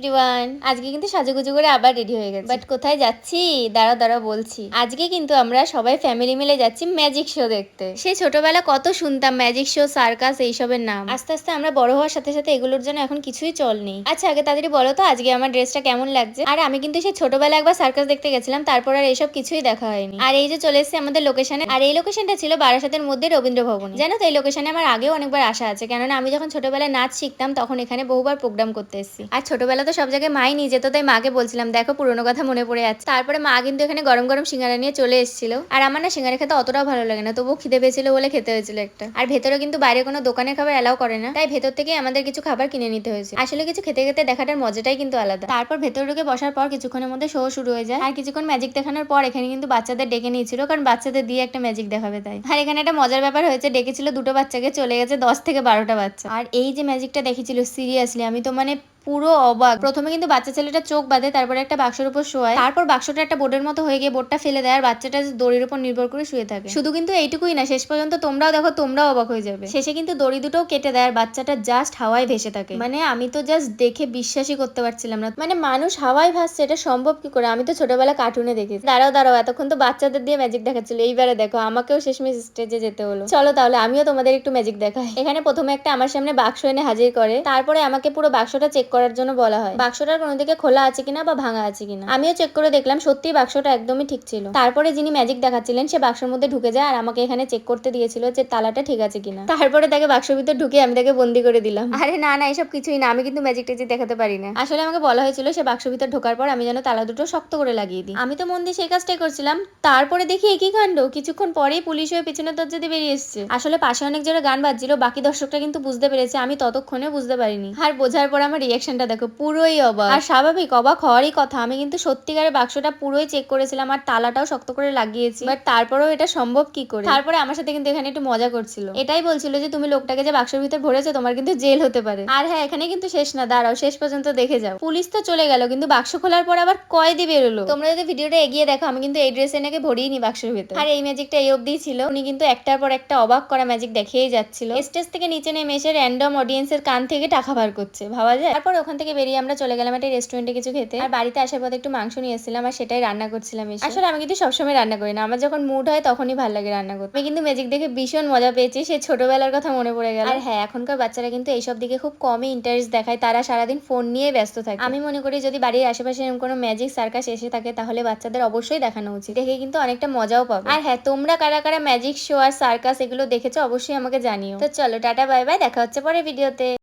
Everyone, আজকে কিন্তু সাজুগুজু করে আবার রেডি হয়ে গেছে। বাট কোথায় যাচ্ছি দাঁড়াও দাঁড়াও বলছি। আজকে কিন্তু আমরা সবাই ফ্যামিলি মিলে যাচ্ছি ম্যাজিক শো দেখতে। সেই ছোটবেলা কত শুনতাম ম্যাজিক শো, সার্কাস এইসবের নাম। আস্তে আস্তে আমরা বড় হওয়ার সাথে সাথে এগুলোর জন্য এখন কিছুই চল নেই। আচ্ছা আগে তাড়াতাড়ি বলো তো আজকে আমার ড্রেসটা কেমন লাগছে। আর আমি কিন্তু সেই ছোটবেলা একবার সার্কাস দেখতে গেছিলাম, তারপর আর এইসব কিছুই দেখা হয়নি। আর এই যে চলে এসেছে আমাদের লোকেশনে, আর এই লোকেশনটা ছিল বারাসাতের মধ্যে রবীন্দ্র ভবনে। জানো তো এই লোকেশনে আমার আগেও অনেকবার আসা আছে, কেননা আমি যখন ছোটবেলায় নাচ শিখতাম তখন এখানে বহুবার প্রোগ্রাম করতে এসেছি। আর ছোটবেলা তো সব জায়গায় মাই নিয়ে যেত, তাই মাকে বলছিলাম দেখো পুরোনো কথা মনে পড়ে যাচ্ছে। তারপরে মা কিন্তু এখানে গরম গরম সিঙ্গারা নিয়ে চলে এসেছিল। আর আমার না সিঙ্গারা খেতে অতটাও ভালো লাগে না, তবুও খিদে পেয়েছিল বলে খেতে হয়েছিল একটা। আর ভেতরে কিন্তু বাইরে কোনো দোকানের খাবার এলাও করে না, তাই ভেতর থেকে আমাদের কিছু খাবার কিনে নিতে হয়েছে। আসলে কিছু খেতে খেতে দেখাটার মজাটাই কিন্তু আলাদা। তারপর ভেতরে ঢুকে বসার পর কিছুক্ষণের মধ্যে শো শুরু হয়ে যায়। আর কিছুক্ষণ ম্যাজিক দেখানোর পর এখানে কিন্তু বাচ্চাদের ডেকে নিয়েছিল, কারণ বাচ্চাদের দিয়ে একটা ম্যাজিক দেখাবে তাই। আর এখানে একটা মজার ব্যাপার হয়েছে, ডেকেছিল দুটো বাচ্চাকে, চলে গেছে 10 থেকে 12টা বাচ্চা। আর এই যে ম্যাজিকটা দেখেছিল সিরিয়াসলি আমি তো মানে পুরো অবাক। প্রথমে কিন্তু বাচ্চা ছেলেটা চোখ বাঁধে, তারপরে একটা বাক্সের উপর শোয়, তারপর বাক্সটা একটা বোর্ডের মতো হয়ে গিয়ে বোর্ডটা ফেলে দেয় আর বাচ্চাটা দড়ির উপর নির্ভর করে শুয়ে থাকে। শুধু কিন্তু এইটুকুই না, শেষ পর্যন্ত তোমরাও দেখো, তোমরাও অবাক হয়ে যাবে। শেষে কিন্তু দড়ি দুটোও কেটে দেয় আর বাচ্চাটা জাস্ট হাওয়ায় ভেসে থাকে। মানে আমি তো জাস্ট দেখে বিশ্বাসই করতে পারছিলাম না, মানে মানুষ হাওয়ায় ভাসছে, এটা সম্ভব কি করে? আমি তো ছোটবেলা কার্টুনে দেখেছি। দাঁড়াও দাঁড়াও, এতক্ষণ তো বাচ্চাদের দিয়ে ম্যাজিক দেখাচ্ছিল, এইবারে দেখো আমাকেও শেষমেশ স্টেজে যেতে হলো। চলো তাহলে আমিও তোমাদের একটু ম্যাজিক দেখাই। এখানে প্রথমে একটা আমার সামনে বাক্স এনে হাজির করে, তারপরে আমাকে পুরো বাক্সটা চেক করার জন্য বলা হয় বাক্সটার কোনো দিকে খোলা আছে কিনা বা ভাঙা আছে কিনা। আমিও চেক করে দেখলাম সত্যি বাক্সটা একদমই ঠিক ছিল। তারপরে যিনি ম্যাজিক দেখাচ্ছিলেন সে বাক্সের মধ্যে ঢুকে যায় আর আমাকে এখানে চেক করতে দিয়েছিল যে তালাটা ঠিক আছে কিনা। তারপরে তাকে বাক্সের ভিতর ঢুকে আমি তাকে বন্দি করে দিলাম। আরে না না, এসব কিছুই না, আমি কিন্তু ম্যাজিক টেজিক দেখাতে পারি না। আসলে আমাকে বলা হয়েছিল সে বাক্সের ভিতর ঢোকার পর আমি যেন তালা দুটো শক্ত করে লাগিয়ে দিই। আমি তো মন দিয়ে সেই কাজটাই করছিলাম। তারপরে দেখি একই কাণ্ড, কিছুক্ষণ পরেই পুলিশ হয়ে পিছনের দরজা দিয়ে বেরিয়ে এসেছে। আসলে পাশে অনেক জোরে গান বাজছিল, বাকি দর্শকরা কিন্তু বুঝতে পেরেছে, আমি ততক্ষণে বুঝতে পারিনি। আর বোঝার পর আমার রিয়াকশনটা দেখো, পুরোই অবাক। আর স্বাভাবিক অবাক হওয়ারই কথা, আমি কিন্তু সত্যিকারের বাক্সটা পুরোই চেক করেছিলাম আর তালাটাও শক্ত করে লাগিয়েছি, বাট তারপরেও এটা সম্ভব কি করে? তারপরে আমার সাথে কিন্তু এখানে একটু মজা করছিল, এটাই বলছিল যে তুমি লোকটাকে যে বাক্সের ভিতর ভরেছো তোমার কিন্তু জেল হতে পারে। আর হ্যাঁ, এখানে কিন্তু শেষ না, দাঁড়াও শেষ পর্যন্ত দেখে যাও। পুলিশ তো চলে গেল, কিন্তু বাক্স খোলার পর আবার কয়েদি বেরোলো। তোমরা যদি ভিডিওটা এগিয়ে দেখো, আমি কিন্তু এই ড্রেসে নাকি ভরিয়ে নি বাক্সের ভিতর। আর এই ম্যাজিকটা এই অবধি ছিল, উনি কিন্তু একটার পর একটা অবাক করা ম্যাজিক দেখিয়েই যাচ্ছিল। স্টেজ থেকে নিচে নেমে এসে র্যান্ডম অডিয়েন্সের কান থেকে টাকা বার করছে, ভাবা যায়। তারপর ওখান থেকে বেরিয়ে আমরা চলে গেলাম একটা রেস্টুরেন্টে কিছু খেতে। আর বাড়িতে আসার পথে একটু মাংস নিয়ে এসেছিলাম আর সেটাই রান্না করছিলাম। আসলে আমি কিন্তু সবসময় রান্না করি না, আমার যখন মুড হয় তখনই ভালো লাগে রান্না করতে। আমি কিন্তু ম্যাজিক দেখে ভীষণ মজা পেয়েছি, সেই ছোটবেলার কথা মনে পড়ে গেল। আর হ্যাঁ, এখনকার বাচ্চারা কিন্তু এইসব দিকে খুব কমই ইন্টারেস্ট দেখায়, তারা সারাদিন ফোন নিয়ে ব্যস্ত থাকে। আমি মনে করি যদি বাড়ির আশেপাশে এরকম কোনো ম্যাজিক সার্কাস এসে থাকে তাহলে বাচ্চাদের অবশ্যই দেখানো উচিত, দেখে কিন্তু অনেকটা মজাও পাবে। আর হ্যাঁ, তোমরা কারা কারা ম্যাজিক শো আর সার্কাস এগুলো দেখেছো অবশ্যই আমাকে জানিও। তো চলো টাটা বাই বাই, দেখা হচ্ছে পরের ভিডিওতে।